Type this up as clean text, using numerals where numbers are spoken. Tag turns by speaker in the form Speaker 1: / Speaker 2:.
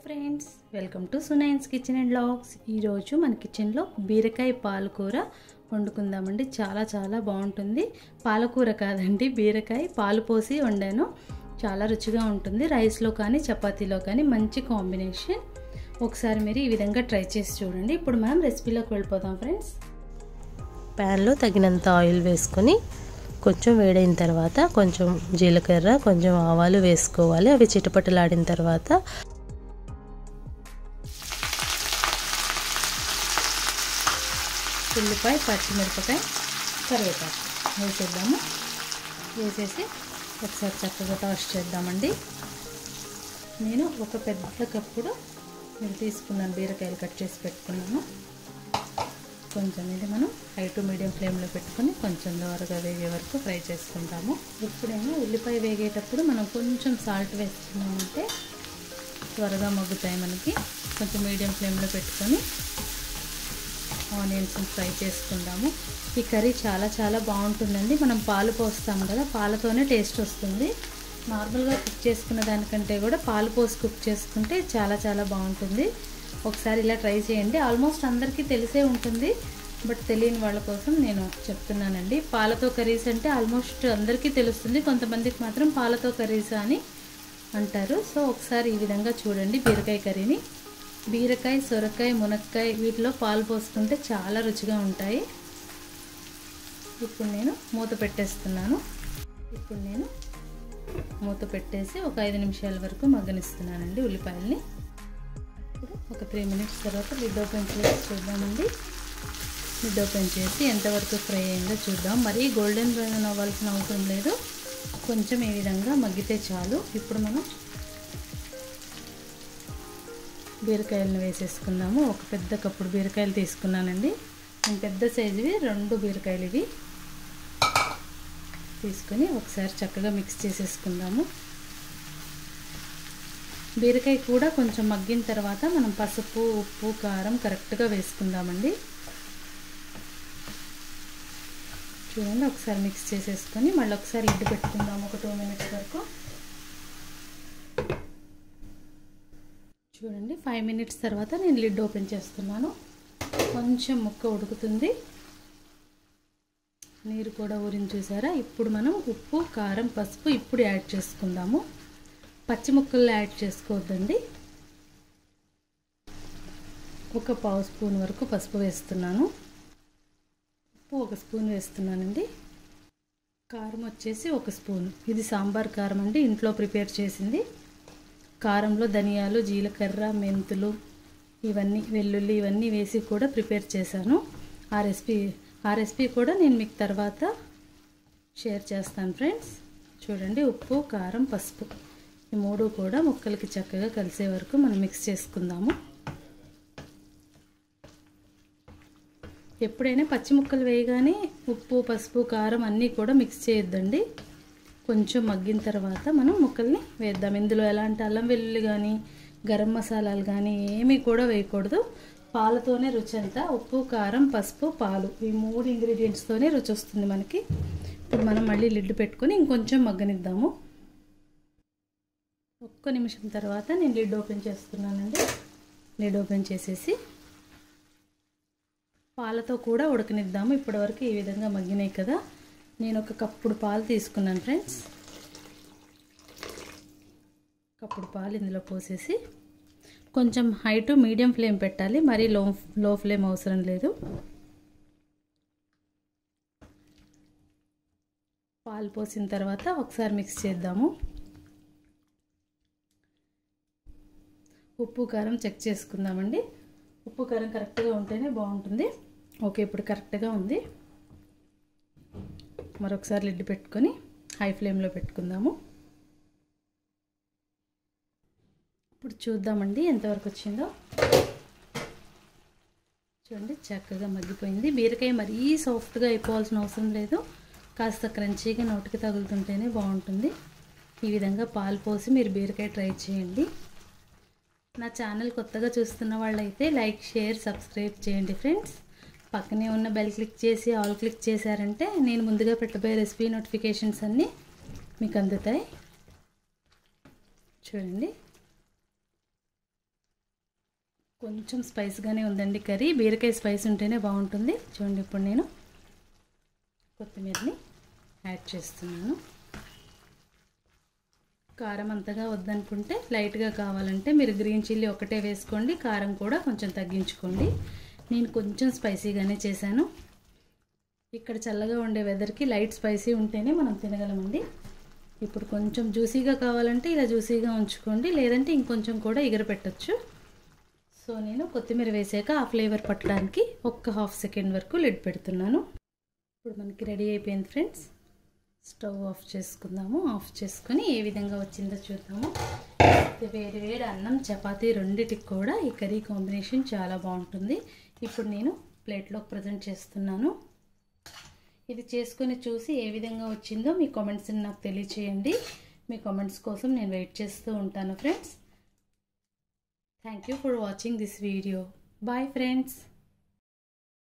Speaker 1: Friends, welcome to Sunaina's kitchen and vlogs. ఈరోజు మన కిచెన్లో బీరకాయ పాలకూర వండుకుందామండి. చాలా బాగుంటుంది. పాలకూర కాదండి, బీరకాయ పాలు పోసి వండాను. చాలా రుచిగా ఉంటుంది. రైస్లో కానీ చపాతీలో కానీ మంచి కాంబినేషన్. ఒకసారి మీరు ఈ విధంగా ట్రై చేసి చూడండి. ఇప్పుడు మనం రెసిపీలోకి వెళ్ళిపోదాం ఫ్రెండ్స్.
Speaker 2: ప్యాన్లో తగినంత ఆయిల్ వేసుకొని కొంచెం వేడైన తర్వాత కొంచెం జీలకర్ర, కొంచెం ఆవాలు వేసుకోవాలి. అవి చిటపటలాడిన తర్వాత
Speaker 1: ఉల్లిపాయ, పచ్చిమిరపకాయ, కరివేపాకు వేసేద్దాము. వేసేసి ఒకసారి చక్కగా టాస్ట్ చేద్దామండి. నేను ఒక పెద్ద కప్పుడు నేను తీసుకున్నాను, బీరకాయలు కట్ చేసి పెట్టుకున్నాను. కొంచెం ఇది మనం హై టు మీడియం ఫ్లేమ్లో పెట్టుకొని కొంచెం దోరగా వేగే వరకు ఫ్రై చేసుకుంటాము. ఎప్పుడైనా ఉల్లిపాయ వేగేటప్పుడు మనం కొంచెం సాల్ట్ వేసుకున్నామంటే త్వరగా మగ్గుతాయి మనకి. కొంచెం మీడియం ఫ్లేమ్లో పెట్టుకొని ఆనియన్స్ ఫ్రై చేసుకుందాము. ఈ కర్రీ చాలా బాగుంటుందండి. మనం పాలు పోస్తాం కదా, పాలతోనే టేస్ట్ వస్తుంది. నార్మల్గా కుక్ చేసుకున్న దానికంటే కూడా పాలు పోసి కుక్ చేసుకుంటే చాలా బాగుంటుంది. ఒకసారి ఇలా ట్రై చేయండి. ఆల్మోస్ట్ అందరికీ తెలిసే ఉంటుంది, బట్ తెలియని వాళ్ళ కోసం నేను చెప్తున్నానండి. పాలతో కర్రీస్ అంటే ఆల్మోస్ట్ అందరికీ తెలుస్తుంది, కొంతమందికి మాత్రం పాలతో కర్రీస్ అని అంటారు. సో ఒకసారి ఈ విధంగా చూడండి బీరకాయ కర్రీని. బీరకాయ, సొరకాయ, మునక్కాయ వీటిలో పాలు పోసుకుంటే చాలా రుచిగా ఉంటాయి. ఇప్పుడు నేను మూత పెట్టేస్తున్నాను. మూత పెట్టేసి ఒక 5 నిమిషాల వరకు మగ్గనిస్తున్నానండి ఉల్లిపాయల్ని. ఇప్పుడు ఒక 3 మినిట్స్ తర్వాత లిడ్ ఓపెన్ చేసి చూద్దామండి. లిడ్ ఓపెన్ చేసి ఎంతవరకు ఫ్రై అయిందో చూద్దాం. మరీ గోల్డెన్ బ్రౌన్ అవ్వాల్సిన అవసరం లేదు, కొంచెం ఈ విధంగా మగ్గితే చాలు. ఇప్పుడు మనం బీరకాయలను వేసేసుకుందాము. ఒక పెద్ద కప్పుడు బీరకాయలు తీసుకున్నానండి. నేను పెద్ద సైజువి 2 బీరకాయలు ఇవి తీసుకొని ఒకసారి చక్కగా మిక్స్ చేసేసుకుందాము. బీరకాయ కూడా కొంచెం మగ్గిన తర్వాత మనం పసుపు, ఉప్పు, కారం కరెక్ట్గా వేసుకుందామండి. చూడండి, ఒకసారి మిక్స్ చేసేసుకొని మళ్ళీ ఒకసారి లిడ్ పెట్టుకుందాము ఒక 2 మినిట్స్ వరకు. చూడండి, 5 మినిట్స్ తర్వాత నేను లిడ్ ఓపెన్ చేస్తున్నాను. కొంచెం ముక్క ఉడుకుతుంది, నీరు కూడా ఊరిని చూసారా. ఇప్పుడు మనం ఉప్పు, కారం, పసుపు ఇప్పుడు యాడ్ చేసుకుందాము. పచ్చి ముక్కల్లో యాడ్ చేసుకోవద్దండి. ఒక 1/2 స్పూన్ వరకు పసుపు వేస్తున్నాను. ఉప్పు 1 స్పూన్ వేస్తున్నానండి. కారం వచ్చేసి 1 స్పూన్. ఇది సాంబార్ కారం అండి, ఇంట్లో ప్రిపేర్ చేసింది. కారంలో ధనియాలు, జీలకర్ర, మెంతులు, ఇవన్నీ వెల్లుల్లి ఇవన్నీ వేసి కూడా ప్రిపేర్ చేశాను. ఆ రెసిపీ కూడా నేను మీకు తర్వాత షేర్ చేస్తాను ఫ్రెండ్స్. చూడండి, ఉప్పు, కారం, పసుపు ఈ 3 కూడా ముక్కలకి చక్కగా కలిసే వరకు మనం మిక్స్ చేసుకుందాము. ఎప్పుడైనా పచ్చి ముక్కలు వేయగానే ఉప్పు, పసుపు, కారం అన్నీ కూడా మిక్స్ చేయొద్దండి. కొంచెం మగ్గిన తర్వాత మనం ముక్కల్ని వేద్దాం. ఇందులో ఎలాంటి అల్లం వెల్లుల్లి కానీ గరం మసాలాలు కానీ ఏమీ కూడా వేయకూడదు. పాలతోనే రుచి అంతా. ఉప్పు, కారం, పసుపు, పాలు ఈ 3 ఇంగ్రీడియంట్స్తోనే రుచి వస్తుంది మనకి. ఇప్పుడు మనం మళ్ళీ లిడ్ పెట్టుకొని ఇంకొంచెం మగ్గనిద్దాము. 1 నిమిషం తర్వాత నేను లిడ్ ఓపెన్ చేస్తున్నానండి. లిడ్ ఓపెన్ చేసేసి పాలతో కూడా ఉడకనిద్దాము. ఇప్పటివరకు ఈ విధంగా మగ్గినాయి కదా. నేను ఒక కప్పుడు పాలు తీసుకున్నాను ఫ్రెండ్స్. కప్పుడు పాలు ఇందులో పోసేసి కొంచెం హై టు మీడియం ఫ్లేమ్ పెట్టాలి, మరీ లో ఫ్లేమ్ అవసరం లేదు. పాలు పోసిన తర్వాత ఒకసారి మిక్స్ చేద్దాము. ఉప్పు, కారం చెక్ చేసుకుందామండి. ఉప్పు, కారం కరెక్ట్గా ఉంటేనే బాగుంటుంది. ఓకే, ఇప్పుడు కరెక్ట్గా ఉంది. మరొకసారి లిడ్ పెట్టుకొని హై ఫ్లేమ్లో పెట్టుకుందాము. ఇప్పుడు చూద్దామండి ఎంతవరకు వచ్చిందో. చూడండి, చక్కగా మగ్గిపోయింది. బీరకాయ మరీ సాఫ్ట్గా అయిపోవాల్సిన అవసరం లేదు, కాస్త క్రంచీగా నోటికి తగులుతుంటేనే బాగుంటుంది. ఈ విధంగా పాలు పోసి మీరు బీరకాయ ట్రై చేయండి. నా ఛానల్ కొత్తగా చూస్తున్న వాళ్ళైతే లైక్, షేర్, సబ్స్క్రైబ్ చేయండి ఫ్రెండ్స్. పక్కనే ఉన్న బెల్ క్లిక్ చేసి ఆల్ క్లిక్ చేశారంటే నేను ముందుగా పెట్టబోయే రెసిపీ నోటిఫికేషన్స్ అన్నీ మీకు అందుతాయి. చూడండి, కొంచెం స్పైస్గానే ఉందండి కర్రీ. బీరకాయ స్పైస్ ఉంటేనే బాగుంటుంది. చూడండి, ఇప్పుడు నేను కొత్తిమీరని యాడ్ చేస్తున్నాను. కారం అంతగా వద్దనుకుంటే లైట్గా కావాలంటే మీరు గ్రీన్ చిల్లీ ఒకటే వేసుకోండి. కారం కూడా కొంచెం తగ్గించుకోండి. నేను కొంచెం స్పైసీగానే చేశాను. ఇక్కడ చల్లగా ఉండే వెదర్కి లైట్ స్పైసీ ఉంటేనే మనం తినగలమండి. ఇప్పుడు కొంచెం జ్యూసీగా కావాలంటే ఇలా జ్యూసీగా ఉంచుకోండి, లేదంటే ఇంకొంచెం కూడా ఎగరపెట్టచ్చు. సో నేను కొత్తిమీర వేసాక ఆ ఫ్లేవర్ పట్టడానికి ఒక్క హాఫ్ సెకండ్ వరకు లిడ్ పెడుతున్నాను. ఇప్పుడు మనకి రెడీ అయిపోయింది ఫ్రెండ్స్. స్టవ్ ఆఫ్ చేసుకుందాము. ఆఫ్ చేసుకొని ఏ విధంగా వచ్చిందో చూద్దాము. వేడి వేడి అన్నం చపాతీ రెండిటికి కూడా ఈ కర్రీ కాంబినేషన్ చాలా బాగుంటుంది. ఇప్పుడు నేను ప్లేట్లోకి ప్రజెంట్ చేస్తున్నాను. ఇది చేసుకొని చూసి ఏ విధంగా వచ్చిందో మీ కామెంట్స్ని నాకు తెలియచేయండి. మీ కామెంట్స్ కోసం నేను వెయిట్ చేస్తూ ఉంటాను friends. Thank you for watching this video. Bye friends.